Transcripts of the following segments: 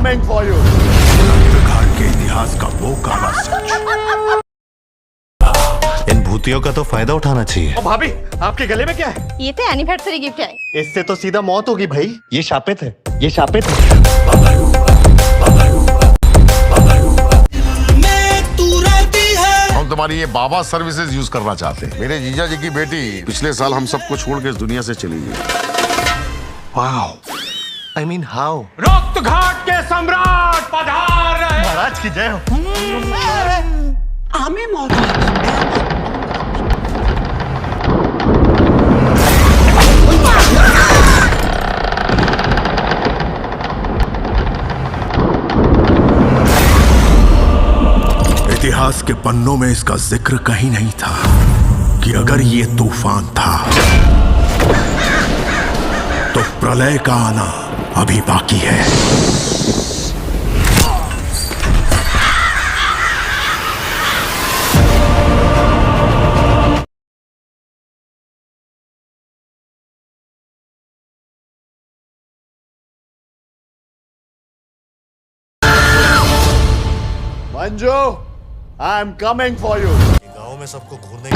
coming for you. घाट के इतिहास का वो काला सच। इन भूतियों का तो फायदा उठाना चाहिए। भाभी, आपके गले में क्या है? ये तो एनिवर्सरी गिफ्ट है। इससे तो सीधा मौत होगी भाई। ये शापित है, ये शापित है। हम तुम्हारी ये बाबा सर्विसेज यूज करना चाहते हैं। मेरे जीजा जी की बेटी पिछले साल हम सबको छोड़ के इस दुनिया से चली गई। Wow, I mean how? रक्त घाट के सम्राट पधार रहे। महाराज की जय हो। इतिहास के पन्नों में इसका जिक्र कहीं नहीं था कि अगर ये तूफान था तो प्रलय का आना अभी बाकी है। Manju, I am coming for you. गांव में सबको घूरने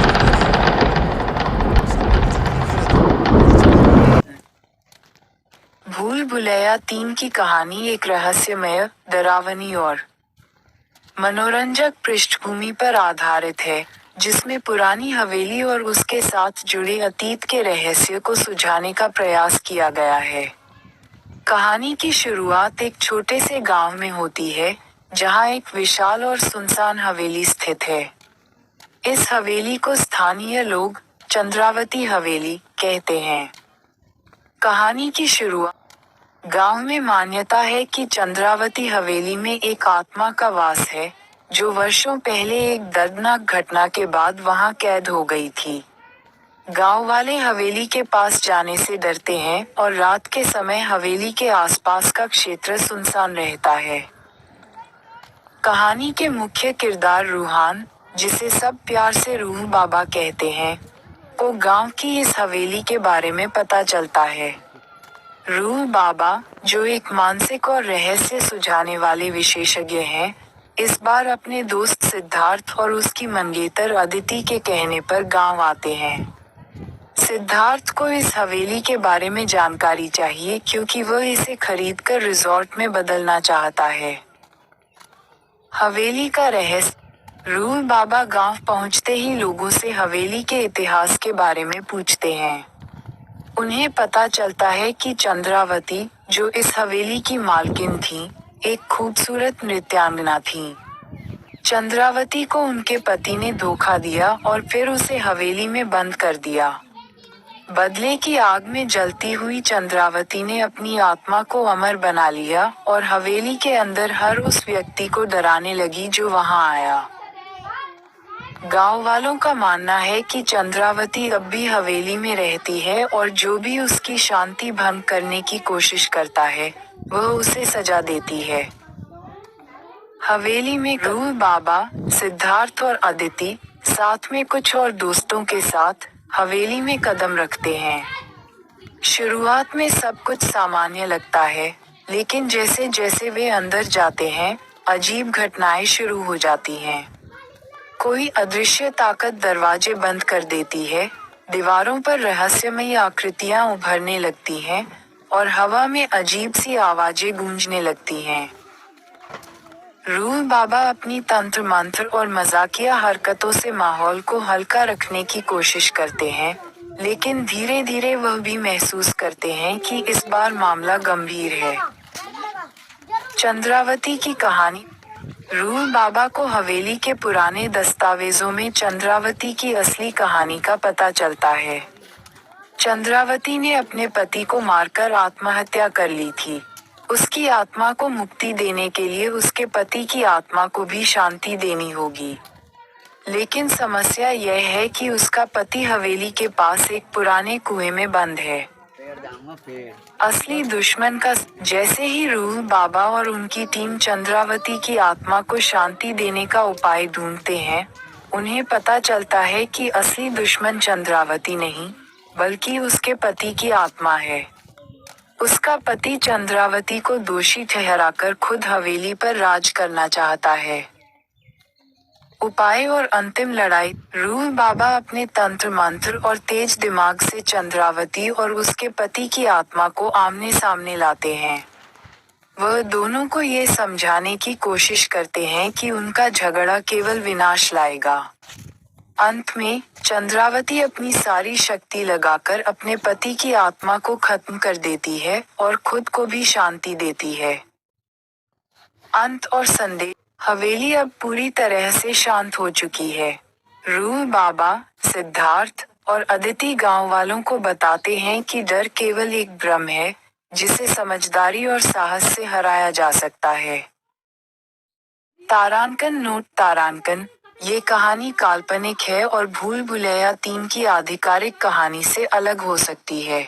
भूल भुलैया 3 की कहानी एक रहस्यमय, डरावनी और मनोरंजक पृष्ठभूमि पर आधारित है, जिसमें पुरानी हवेली और उसके साथ जुड़े अतीत के रहस्य को सुलझाने का प्रयास किया गया है। कहानी की शुरुआत एक छोटे से गांव में होती है, जहां एक विशाल और सुनसान हवेली स्थित है। इस हवेली को स्थानीय लोग चंद्रावती हवेली कहते हैं। कहानी की शुरुआत गांव में मान्यता है कि चंद्रावती हवेली में एक आत्मा का वास है, जो वर्षों पहले एक दर्दनाक घटना के बाद वहां कैद हो गई थी। गांव वाले हवेली के पास जाने से डरते हैं और रात के समय हवेली के आसपास का क्षेत्र सुनसान रहता है। कहानी के मुख्य किरदार रूहान, जिसे सब प्यार से रूह बाबा कहते हैं, को गांव की इस हवेली के बारे में पता चलता है। रूह बाबा, जो एक मानसिक और रहस्य सुलझाने वाले विशेषज्ञ हैं, इस बार अपने दोस्त सिद्धार्थ और उसकी मंगेतर अदिति के कहने पर गांव आते हैं। सिद्धार्थ को इस हवेली के बारे में जानकारी चाहिए क्योंकि वह इसे खरीदकर रिजॉर्ट में बदलना चाहता है। हवेली का रहस्य। रूह बाबा गांव पहुंचते ही लोगों से हवेली के इतिहास के बारे में पूछते हैं। उन्हें पता चलता है कि चंद्रावती, जो इस हवेली की मालकिन थी, एक खूबसूरत नृत्यांगना थी। चंद्रावती को उनके पति ने धोखा दिया और फिर उसे हवेली में बंद कर दिया। बदले की आग में जलती हुई चंद्रावती ने अपनी आत्मा को अमर बना लिया और हवेली के अंदर हर उस व्यक्ति को डराने लगी जो वहां आया। गांव वालों का मानना है कि चंद्रावती अब भी हवेली में रहती है और जो भी उसकी शांति भंग करने की कोशिश करता है, वह उसे सजा देती है। हवेली में रूह बाबा, सिद्धार्थ और अदिति, साथ में कुछ और दोस्तों के साथ, हवेली में कदम रखते हैं। शुरुआत में सब कुछ सामान्य लगता है, लेकिन जैसे जैसे वे अंदर जाते हैं, अजीब घटनाएं शुरू हो जाती हैं। कोई अदृश्य ताकत दरवाजे बंद कर देती है, दीवारों पर रहस्यमयी आकृतियां उभरने लगती हैं, और हवा में अजीब सी आवाजें गूंजने लगती हैं। रूह बाबा अपनी तंत्र मंत्र और मजाकिया हरकतों से माहौल को हल्का रखने की कोशिश करते हैं, लेकिन धीरे धीरे वह भी महसूस करते हैं कि इस बार मामला गंभीर है। चंद्रावती की कहानी। रूह बाबा को हवेली के पुराने दस्तावेजों में चंद्रावती की असली कहानी का पता चलता है। चंद्रावती ने अपने पति को मारकर आत्महत्या कर ली थी। उसकी आत्मा को मुक्ति देने के लिए उसके पति की आत्मा को भी शांति देनी होगी। लेकिन समस्या यह है कि उसका पति हवेली के पास एक पुराने कुएं में बंद है। असली दुश्मन का। जैसे ही रूह बाबा और उनकी टीम चंद्रावती की आत्मा को शांति देने का उपाय ढूंढते हैं, उन्हें पता चलता है कि असली दुश्मन चंद्रावती नहीं, बल्कि उसके पति की आत्मा है। उसका पति चंद्रावती को दोषी ठहराकर खुद हवेली पर राज करना चाहता है। उपाय और अंतिम लड़ाई। रूह बाबा अपने तंत्र मंत्र और तेज दिमाग से चंद्रावती और उसके पति की आत्मा को आमने सामने लाते हैं। वह दोनों को ये समझाने की कोशिश करते हैं कि उनका झगड़ा केवल विनाश लाएगा। अंत में चंद्रावती अपनी सारी शक्ति लगाकर अपने पति की आत्मा को खत्म कर देती है और खुद को भी शांति देती है। अंत और संदेश। हवेली अब पूरी तरह से शांत हो चुकी है। रूह बाबा, सिद्धार्थ और अदिति गांव वालों को बताते हैं कि डर केवल एक भ्रम है, जिसे समझदारी और साहस से हराया जा सकता है। तारांकन नोट। तारांकन, ये कहानी काल्पनिक है और भूल भुलैया 3 की आधिकारिक कहानी से अलग हो सकती है।